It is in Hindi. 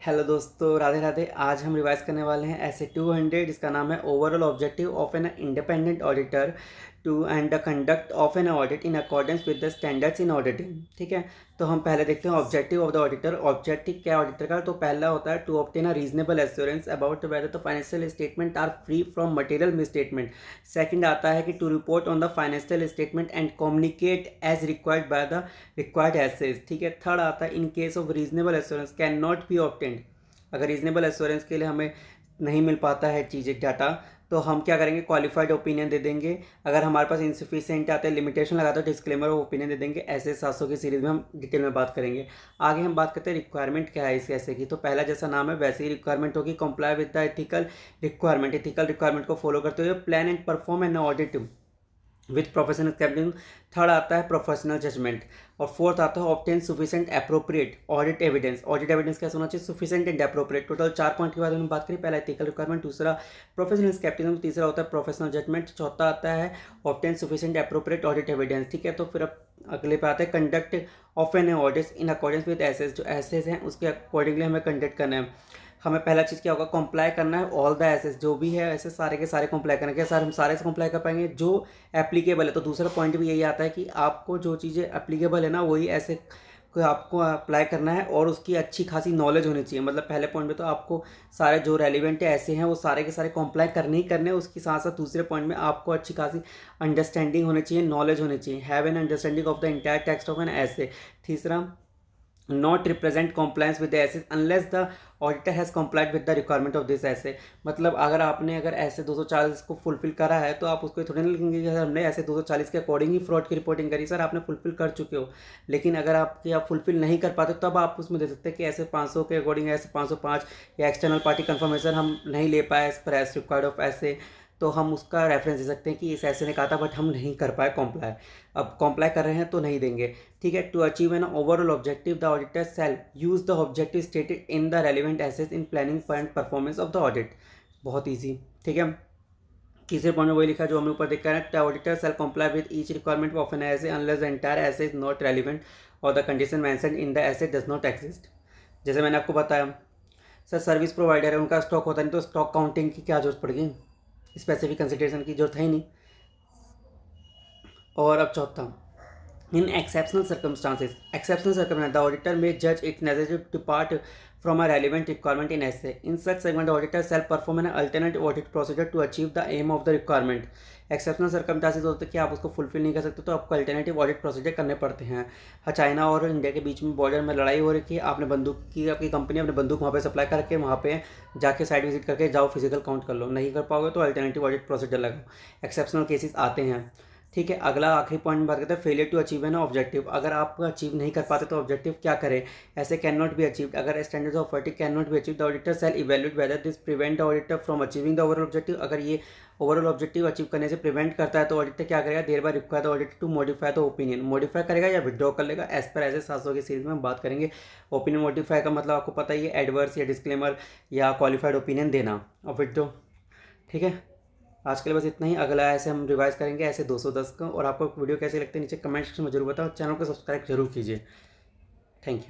हेलो दोस्तों, राधे राधे। आज हम रिवाइज करने वाले हैं ऐसे 200 जिसका नाम है overall objective of an independent auditor to and the conduct of an audit in accordance with the standards in auditing. ठीक है, तो हम पहले देखते हैं objective of the auditor. Objective क्या है ऑडिटर का? तो पहला होता है to obtain a reasonable assurance about whether the financial statement are free from material misstatement. Second आता है कि to report on the financial statement and communicate as required by the required SAs. ठीक है, थर्ड आता है in case of reasonable assurance can not be obtained. अगर रीजनेबल एश्योरेंस के लिए हमें नहीं मिल पाता है चीज़ें डाटा, तो हम क्या करेंगे? क्वालिफाइड ओपिनियन दे देंगे। अगर हमारे पास इंसफिशियंट आते हैं, लिमिटेशन लगाते हैं, तो डिस्क्लेमर ऑफ ओपिनियन दे देंगे। ऐसे 700 की सीरीज में हम डिटेल में बात करेंगे। आगे हम बात करते हैं रिक्वायरमेंट क्या है इस ऐसे की। तो पहला जैसा नाम है वैसे ही रिक्वायरमेंट होगी, comply with the ethical requirement. Ethical requirement को फॉलो करते हुए plan and perform an audit with professional capital. Third आता है प्रोफेशनल जजमेंट। और फोर्थ आता है obtain sufficient appropriate audit evidence. Audit evidence कैसे होना चाहिए? Sufficient and appropriate. Total 4 point के बाद हम बात करें। पहला एथिकल रिक्वायरमेंट, दूसरा प्रोफेशनल कैपिटल, तीसरा होता है प्रोफेशनल जजमेंट, चौथा आता है obtain sufficient appropriate audit evidence. ठीक है, तो फिर अब अगले पे आता है conduct of an audit in accordance with SAs. जो एसेस हैं उसके अकॉर्डिंगली हमें कंडक्ट करना है। हमें पहला चीज़ क्या होगा? कंप्लाई करना है ऑल द एसेस, जो भी है ऐसे सारे के सारे कंप्लाई करना है। क्या सर हम सारे से कंप्लाई कर पाएंगे जो एप्लीकेबल है? तो दूसरा पॉइंट भी यही आता है कि आपको जो चीज़ें एप्लीकेबल है ना, वही ऐसे को आपको अप्लाई करना है और उसकी अच्छी खासी नॉलेज होनी चाहिए। मतलब पहले पॉइंट में तो आपको सारे जो रेलिवेंट है ऐसे हैं वो सारे के सारे कंप्लाई करने ही करने हैं। उसके साथ साथ दूसरे पॉइंट में आपको अच्छी खासी अंडरस्टैंडिंग होनी चाहिए, नॉलेज होनी चाहिए। Have an understanding of the entire text of an SA. तीसरा, not represent compliance with the assets unless the auditor has complied with the requirement of this essay। मतलब अगर ऐसे 240 को फुलफिल करा है तो आप उसको थोड़ी ना लिखेंगे कि सर हमने ऐसे 240 के अकॉर्डिंग ही फ्रॉड की रिपोर्टिंग करी। सर आपने फुलफिल कर चुके हो, लेकिन अगर आप फुलफिल नहीं कर पाते तब आप उसमें दे सकते हैं कि ऐसे 500 के अकॉर्डिंग ऐसे 505 या एक्सटर्नल पार्टी कंफर्मेशन हम नहीं ले पाए as per as required of ऐसे, तो हम उसका रेफरेंस दे सकते हैं कि इस ऐसे ने कहा था बट हम नहीं कर पाए कॉम्प्लाई। अब कॉम्प्लाई कर रहे हैं तो नहीं देंगे। ठीक है, to achieve an overall objective the auditor shall use the objective stated in the relevant SAs in planning and performance of the audit. बहुत ईजी। ठीक है, तीसरे पॉइंट में वही लिखा जो हमने ऊपर देखा है। The auditor shall comply with each requirement of an SA unless the entire SA is not relevant और the condition mentioned in the SA does not exist. जैसे मैंने आपको बताया, सर सर्विस प्रोवाइडर है, उनका स्टॉक होता नहीं तो स्टॉक काउंटिंग की क्या जरूरत पड़ेगी? स्पेसिफिक कंसिडरेशन की जरूरत है ही नहीं। और अब चौथा, इन exceptional circumstances, the auditor may judge it necessary to depart from a relevant requirement in essay. In such segment, the auditor shall perform an alternative audit procedure to achieve the aim of the requirement. Exceptional circumstances होते हैं कि आप उसको फुलफिल नहीं कर सकते तो आपको अल्टरनेटिव ऑडिट प्रोसीजर करने पड़ते हैं। हाँ, चाइना और इंडिया के बीच में बॉर्डर में लड़ाई हो रही है, आपने बंदूक की आपकी कंपनी अपने बंदूक वहाँ पे सप्लाई करके वहाँ पे जाके साइट विजिट करके जाओ फिजिकल काउंट कर लो। नहीं कर पाओगे तो अल्टरनेटिव ऑडिट प्रोसीजर लगाओ। एक्सेप्शनल केसेस आते हैं। ठीक है, अगला आखिरी पॉइंट बात करते हैं failure to achieve an objective. अगर आप अचीव नहीं कर पाते तो ऑब्जेक्टिव क्या करें? SA can not be achieve. अगर standards of audit can not be achieve, the auditor shall evaluate whether this prevent the auditor from achieving the overall objective. अगर ये ओवरऑल ऑब्जेक्टिव अचीव करने से प्रिवेंट करता है तो ऑडिटर क्या करेगा? देर बार require the auditor to modify the opinion. Modify करेगा या विड्रॉ कर लेगा, एज पर ऐसे 700 की सीरीज में हम बात करेंगे। ओपिनियन मॉडिफाई का मतलब आपको पता ही है, एडवर्स या डिस्क्लेमर या क्वालिफाइड ओपिनियन देना और विड्रॉ। ठीक है, आज के लिए बस इतना ही। अगला ऐसे हम रिवाइज करेंगे ऐसे 210 का। और आपको वीडियो कैसे लगते हैं नीचे कमेंट सेक्शन में जरूर बताओ। चैनल को सब्सक्राइब जरूर कीजिए। Thank you.